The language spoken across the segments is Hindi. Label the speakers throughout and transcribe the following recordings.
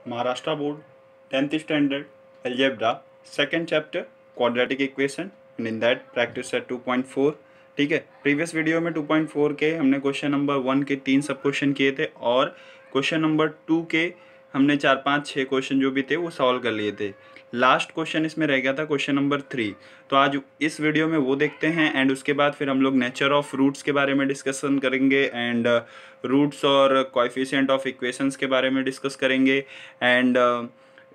Speaker 1: Maharashtra board 10th standard algebra second chapter quadratic equation and in that practice set 2.4। ठीक है, प्रीवियस वीडियो में 2.4 के हमने क्वेश्चन नंबर 1 के 3 सब क्वेश्चन किए थे और क्वेश्चन नंबर 2 के हमने 4 5 6 क्वेश्चन जो भी थे वो सॉल्व कर लिए थे। लास्ट क्वेश्चन इसमें रह गया था क्वेश्चन नंबर 3। तो आज इस वीडियो में वो देखते हैं एंड उसके बाद फिर हम लोग नेचर ऑफ रूट्स के बारे में डिस्कशन करेंगे एंड रूट्स और कोएफिशिएंट ऑफ इक्वेशंस के बारे में डिस्कस करेंगे एंड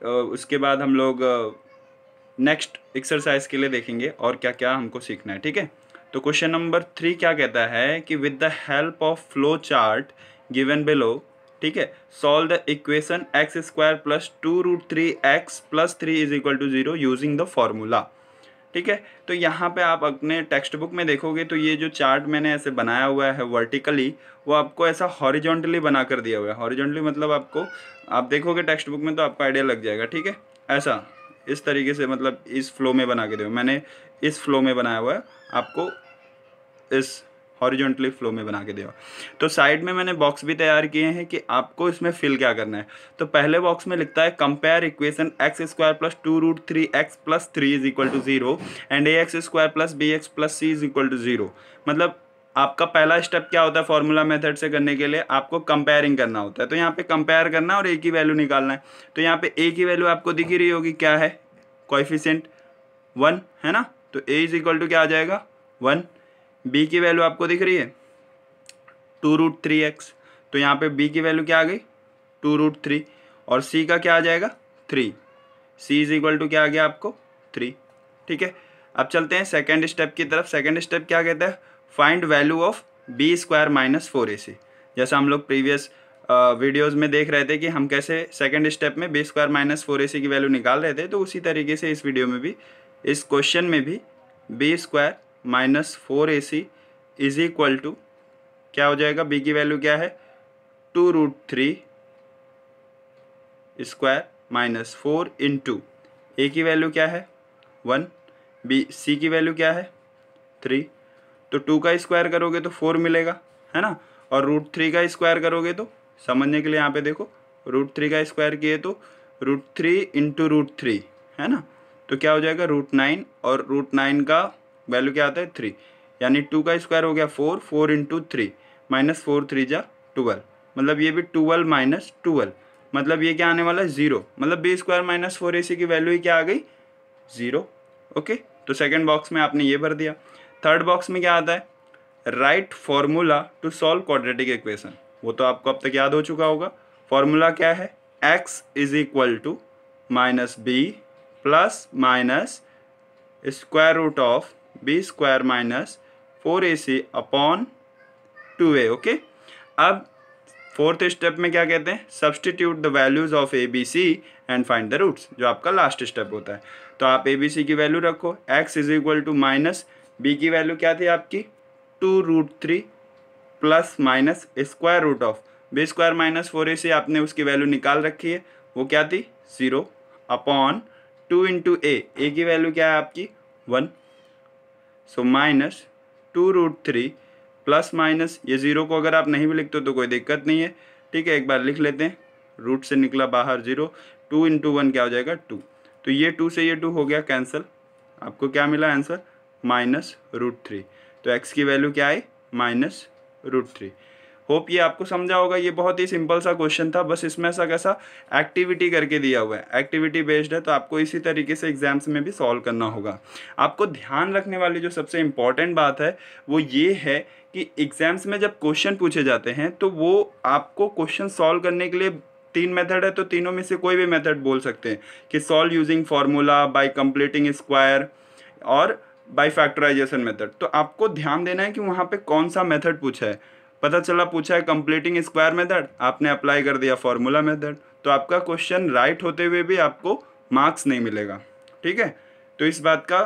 Speaker 1: उसके बाद हम लोग नेक्स्ट एक्सरसाइज के लिए देखेंगे और क्या क्या हमको सीखना है। ठीक है, तो क्वेश्चन नंबर 3 क्या कहता है कि with the help of flow chart given below, ठीक है, solve the equation x square plus 2√3x plus 3 is equal to 0 using the formula. ठीक है, तो यहाँ पे आप अपने टेक्स्ट बुक में देखोगे तो ये जो चार्ट मैंने ऐसे बनाया हुआ है वर्टिकली, वो आपको ऐसा हॉरिजॉन्टली बना कर दिया हुआ है। हॉरिजॉन्टली मतलब आपको, आप देखोगे टेक्स्ट बुक में तो आपको आइडिया लग जाएगा। ठीक है, ऐसा इस तरीके से, मतलब इस फ्लो में बना के दिया, मैंने इस फ्लो में बनाया हुआ है, आपको इस हॉरिजॉन्टली फ्लो में बना के दिया। तो साइड में मैंने बॉक्स भी तैयार किए हैं कि आपको इसमें फिल क्या करना है। तो पहले बॉक्स में लिखता है compare equation x square plus 2√3x plus 3 is equal to 0 and ax square plus bx plus c is equal to 0। मतलब आपका पहला स्टेप क्या होता है फॉर्मूला मेथड से करने के लिए, आपको कंपेयरिंग करना होता है। तो यहाँ पे कंपेयर करना और a की वैल्यू निकालना है। तो यहाँ पे a की वैल्यू आपको दिख ही रही होगी, क्या है, कोएफिशिएंट 1 है ना। तो a इज इक्वल टू क्या आ जाएगा 1। b की वैल्यू आपको दिख रही है 2√3x, तो यहाँ पे b की वैल्यू क्या आ गई 2√3 और c का क्या आ जाएगा 3। c इज इक्वल टू क्या आ गया आपको 3। ठीक है, अब चलते हैं सेकेंड स्टेप की तरफ। सेकेंड स्टेप क्या कहता है, find value of b square minus 4ac। जैसा हम लोग प्रीवियस वीडियोज़ में देख रहे थे कि हम कैसे सेकेंड स्टेप में b स्क्वायर माइनस 4ac की वैल्यू निकाल रहे थे, तो उसी तरीके से इस वीडियो में भी, इस क्वेश्चन में भी b square minus 4ac is equal to क्या हो जाएगा, b की वैल्यू क्या है 2√3 स्क्वायर माइनस 4 इंटू a की वैल्यू क्या है 1, c की वैल्यू क्या है 3। तो 2 का स्क्वायर करोगे तो 4 मिलेगा, है ना, और √3 का स्क्वायर करोगे तो, समझने के लिए यहाँ पे देखो, √3 का स्क्वायर किए तो √3 इंटू √3 है ना, तो क्या हो जाएगा √9 और √9 का वैल्यू क्या आता है 3, यानी 2 का स्क्वायर हो गया 4, 4 इंटू 3 माइनस 4 3 जा 12, मतलब ये भी 12 माइनस 12, मतलब ये क्या आने वाला है 0। मतलब b स्क्वायर माइनस 4ac की वैल्यू ही क्या आ गई 0। ओके, तो सेकेंड बॉक्स में आपने ये भर दिया। थर्ड बॉक्स में क्या आता है, right formula to solve quadratic equation. वो तो आपको अब तक याद हो चुका होगा। फॉर्मूला क्या है, x is equal to minus b plus minus square root of b square minus 4ac upon 2a। Okay, अब फोर्थ स्टेप में क्या कहते हैं, substitute the values of a b c and find the roots, जो आपका लास्ट स्टेप होता है। तो आप a b c की वैल्यू रखो, x is equal to minus b की वैल्यू क्या थी आपकी 2√3 plus minus square root of b square minus 4ac, आपने उसकी वैल्यू निकाल रखी है, वो क्या थी 0 अपॉन 2 इंटू a की वैल्यू क्या है आपकी 1, सो माइनस 2√3 प्लस माइनस, ये 0 को अगर आप नहीं भी लिखते हो तो कोई दिक्कत नहीं है। ठीक है, एक बार लिख लेते हैं, रूट से निकला बाहर 0, 2 इंटू 1 क्या हो जाएगा 2, तो ये 2 से ये 2 हो गया कैंसिल, आपको क्या मिला आंसर माइनस √3। तो x की वैल्यू क्या आई माइनस √3। होप ये आपको समझा होगा। ये बहुत ही सिंपल सा क्वेश्चन था, बस इसमें ऐसा कैसा एक्टिविटी करके दिया हुआ है, एक्टिविटी बेस्ड है, तो आपको इसी तरीके से एग्जाम्स में भी सॉल्व करना होगा। आपको ध्यान रखने वाली जो सबसे इम्पॉर्टेंट बात है वो ये है कि एग्जाम्स में जब क्वेश्चन पूछे जाते हैं तो वो आपको क्वेश्चन सॉल्व करने के लिए 3 मेथड है, तो तीनों में से कोई भी मेथड बोल सकते हैं कि solve using formula, bye completing square और बाय फैक्टराइजेशन मेथड। तो आपको ध्यान देना है कि वहाँ पे कौन सा मेथड पूछा है। पता चला पूछा है कंप्लीटिंग स्क्वायर मेथड, आपने अप्लाई कर दिया फार्मूला मेथड, तो आपका क्वेश्चन राइट होते हुए भी आपको मार्क्स नहीं मिलेगा। ठीक है, तो इस बात का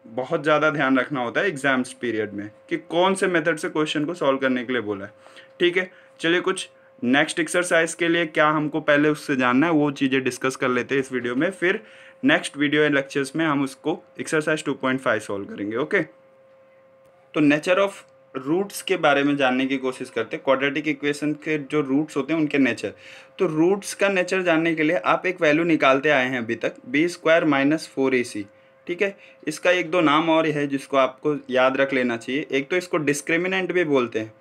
Speaker 1: बहुत ज़्यादा ध्यान रखना होता है एग्जाम्स पीरियड में कि कौन से मेथड से क्वेश्चन को सॉल्व करने के लिए बोला है। ठीक है, चलिए कुछ नेक्स्ट एक्सरसाइज के लिए क्या हमको पहले उससे जानना है वो चीज़ें डिस्कस कर लेते हैं इस वीडियो में, फिर नेक्स्ट वीडियो लेक्चर्स में हम उसको एक्सरसाइज 2.5 सॉल्व करेंगे। ओके, तो नेचर ऑफ रूट्स के बारे में जानने की कोशिश करते हैं, क्वाड्रेटिक इक्वेशन के जो रूट्स होते हैं उनके नेचर। तो रूट्स का नेचर जानने के लिए आप एक वैल्यू निकालते आए हैं अभी तक, बी स्क्वायर माइनस 4ac। ठीक है, इसका एक दो नाम और है जिसको आपको याद रख लेना चाहिए। एक तो इसको डिस्क्रिमिनेंट भी बोलते हैं,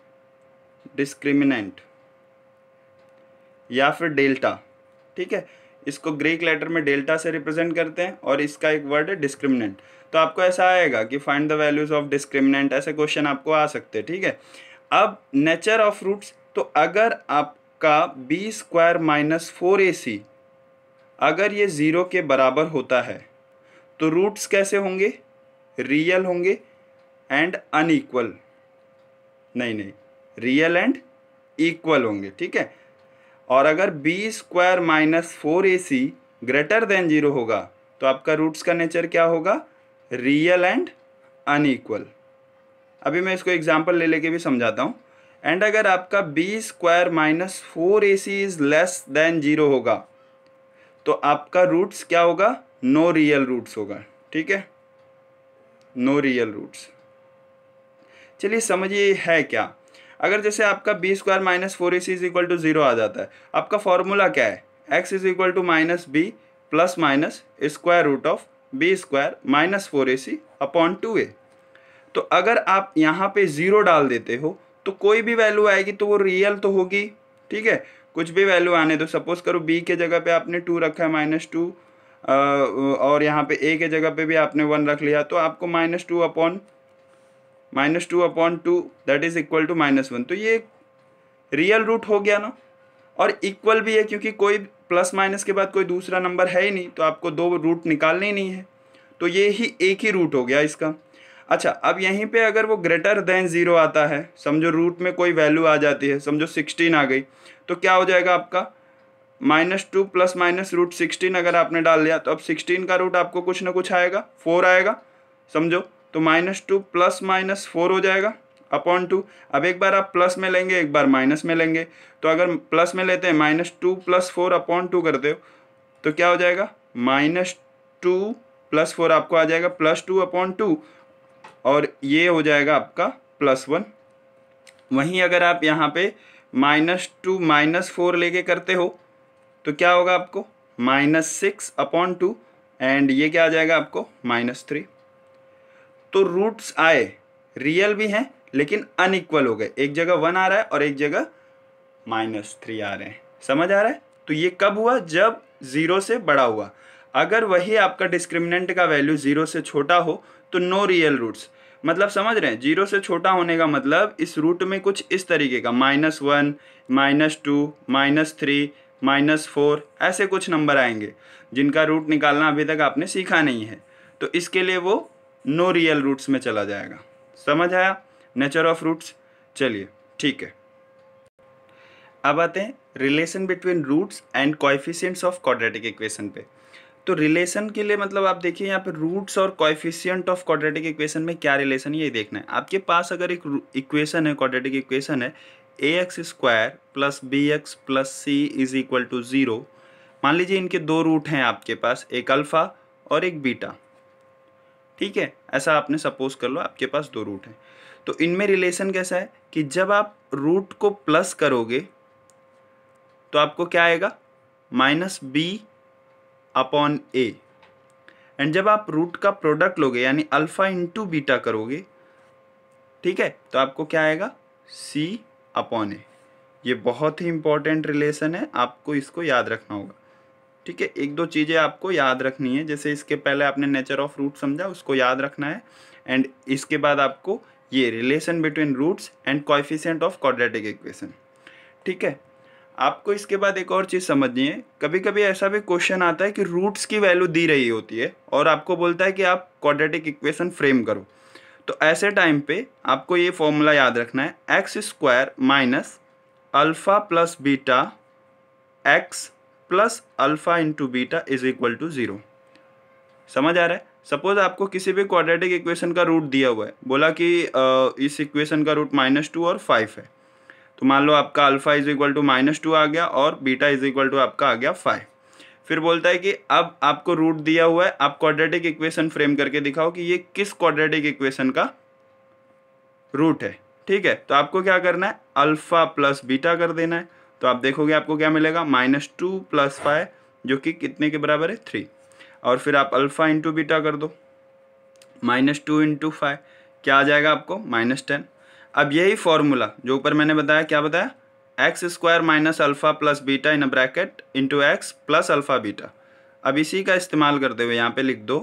Speaker 1: डिस्क्रिमिनेंट, या फिर डेल्टा। ठीक है, इसको ग्रीक लेटर में डेल्टा से रिप्रेजेंट करते हैं और इसका एक वर्ड है डिस्क्रिमिनेंट। तो आपको ऐसा आएगा कि find the values of discriminant, ऐसे क्वेश्चन आपको आ सकते हैं। ठीक है, अब नेचर ऑफ रूट्स, तो अगर आपका बी स्क्वायर माइनस 4ac अगर ये 0 के बराबर होता है तो रूट्स कैसे होंगे, रियल होंगे एंड अनइक्वल, नहीं, रियल एंड इक्वल होंगे। ठीक है, और अगर b square minus 4ac greater than 0 होगा तो आपका रूट्स का नेचर क्या होगा, रियल एंड अनइक्वल। अभी मैं इसको एग्जांपल ले लेके भी समझाता हूँ। एंड अगर आपका b square minus 4ac is less than 0 होगा तो आपका रूट्स क्या होगा, नो रियल रूट्स होगा। ठीक है, नो रियल रूट्स। चलिए समझिए है क्या। अगर जैसे आपका b square minus 4ac is equal to 0 आ जाता है, आपका फॉर्मूला क्या है, x is equal to minus b plus minus square root of b square minus 4ac upon 2a। तो अगर आप यहाँ पे 0 डाल देते हो तो कोई भी वैल्यू आएगी तो वो रियल तो होगी। ठीक है, कुछ भी वैल्यू आने दो, सपोज करो b के जगह पे आपने 2 रखा है -2, और यहाँ पे a के जगह पे भी आपने 1 रख लिया, तो आपको -2 upon 2 that is equal to -1। तो ये रियल रूट हो गया ना, और इक्वल भी है क्योंकि कोई प्लस माइनस के बाद कोई दूसरा नंबर है ही नहीं, तो आपको दो रूट निकालने ही नहीं है, तो ये ही एक ही रूट हो गया इसका। अच्छा, अब यहीं पे अगर वो ग्रेटर देन 0 आता है, समझो रूट में कोई वैल्यू आ जाती है, समझो 16 आ गई, तो क्या हो जाएगा आपका -2 प्लस माइनस रूट 16 अगर आपने डाल दिया तो अब 16 का रूट आपको कुछ ना कुछ आएगा, 4 आएगा, समझो, तो -2 प्लस माइनस 4 हो जाएगा अपॉन 2। अब एक बार आप प्लस में लेंगे, एक बार माइनस में लेंगे, तो अगर प्लस में लेते हैं -2 प्लस 4 अपॉन 2 करते हो तो क्या हो जाएगा, -2 प्लस 4 आपको आ जाएगा +2 अपॉन 2, और ये हो जाएगा आपका +1। वहीं अगर आप यहाँ पे -2 -4 लेके करते हो तो क्या होगा आपको, -6 अपॉन 2, एंड ये क्या आ जाएगा आपको -3। तो रूट्स आए, रियल भी हैं लेकिन अनइक्वल हो गए, एक जगह 1 आ रहा है और एक जगह -3 आ रहे हैं। समझ आ रहा है। तो ये कब हुआ, जब 0 से बड़ा हुआ। अगर वही आपका डिस्क्रिमिनेंट का वैल्यू 0 से छोटा हो तो नो रियल रूट्स। मतलब समझ रहे हैं, 0 से छोटा होने का मतलब इस रूट में कुछ इस तरीके का -1 -2 -3 -4 ऐसे कुछ नंबर आएंगे जिनका रूट निकालना अभी तक आपने सीखा नहीं है, तो इसके लिए वो नो रियल रूट्स में चला जाएगा। समझ आया नेचर ऑफ रूट्स। चलिए ठीक है, अब आते हैं relation between roots and coefficients of quadratic equation पे। तो रिलेशन के लिए मतलब आप देखिए यहाँ पे रूट्स और कोएफिशिएंट ऑफ क्वाड्रेटिक इक्वेशन में क्या रिलेशन है ये देखना है। आपके पास अगर एक इक्वेशन है, क्वाड्रेटिक इक्वेशन है, ax² plus bx plus c is equal to 0। मान लीजिए इनके दो रूट हैं आपके पास, एक अल्फा और एक बीटा। ठीक है, ऐसा आपने सपोज कर लो आपके पास दो रूट हैं। तो इनमें रिलेशन कैसा है कि जब आप रूट को प्लस करोगे तो आपको क्या आएगा, -b अपॉन a, एंड जब आप रूट का प्रोडक्ट लोगे यानी अल्फा इंटू बीटा करोगे, ठीक है, तो आपको क्या आएगा, c अपॉन a। ये बहुत ही इंपॉर्टेंट रिलेशन है, आपको इसको याद रखना होगा। ठीक है, एक दो चीज़ें आपको याद रखनी है, जैसे इसके पहले आपने नेचर ऑफ रूट समझा, उसको याद रखना है, एंड इसके बाद आपको ये relation between roots and coefficient of quadratic equation. ठीक है, आपको इसके बाद एक और चीज़ समझनी है, कभी कभी ऐसा भी क्वेश्चन आता है कि रूट्स की वैल्यू दी रही होती है और आपको बोलता है कि आप क्वाड्रेटिक इक्वेशन फ्रेम करो। तो ऐसे टाइम पे आपको ये फॉर्मूला याद रखना है, x² minus alpha plus beta x plus alpha into beta is equal to 0। समझ आ रहा है। सपोज आपको किसी भी क्वाड्रेटिक इक्वेशन का रूट दिया हुआ है, बोला कि इस इक्वेशन का रूट -2 और 5 है, तो मान लो आपका अल्फा इज इक्वल टू -2 आ गया और बीटा इज इक्वल टू आपका आ गया 5। फिर बोलता है कि अब आपको रूट दिया हुआ है, आप क्वाड्रेटिक इक्वेशन फ्रेम करके दिखाओ कि ये किस क्वाड्रेटिक इक्वेशन का रूट है। ठीक है, तो आपको क्या करना है, अल्फ़ा प्लस बीटा कर देना है। तो आप देखोगे आपको क्या मिलेगा, -2 + 5 जो कि कितने के बराबर है, 3। और फिर आप अल्फ़ा इंटू बीटा कर दो, -2 × 5 क्या आ जाएगा आपको, -10। अब यही फॉर्मूला जो ऊपर मैंने बताया, क्या बताया, x² - alpha plus beta in bracket into x plus alpha beta. अब इसी का इस्तेमाल करते हुए यहाँ पे लिख दो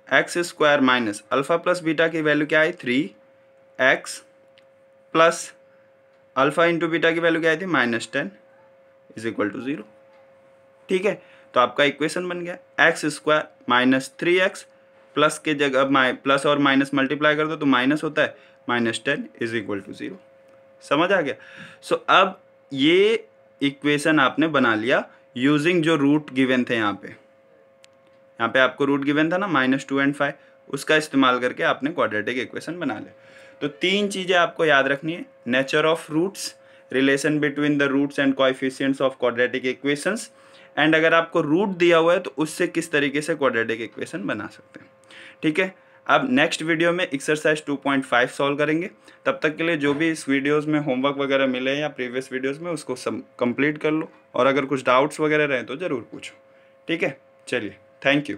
Speaker 1: x² - अल्फ़ा प्लस बीटा की वैल्यू क्या आई, 3x plus alpha into beta की वैल्यू क्या आई थी, -10 = 0। ठीक है, तो आपका इक्वेशन बन गया x² - 3x प्लस के जगह प्लस और माइनस मल्टीप्लाई कर दो तो माइनस होता है, -10 = 0। समझ आ गया। सो अब ये इक्वेशन आपने बना लिया यूजिंग जो रूट गिवन थे यहाँ पे आपको रूट गिवन था ना, -2 और 5, उसका इस्तेमाल करके आपने क्वाड्रेटिक इक्वेशन बना लिया। तो 3 चीज़ें आपको याद रखनी है, nature of roots, relation between the roots and coefficients of quadratic equations, and अगर आपको रूट दिया हुआ है तो उससे किस तरीके से क्वाड्रेटिक इक्वेशन बना सकते हैं। ठीक है, अब नेक्स्ट वीडियो में एक्सरसाइज 2.5 सॉल्व करेंगे। तब तक के लिए जो भी इस वीडियोस में होमवर्क वगैरह मिले या प्रीवियस वीडियोस में उसको कंप्लीट कर लो, और अगर कुछ डाउट्स वगैरह रहे तो ज़रूर पूछो। ठीक है, चलिए, थैंक यू।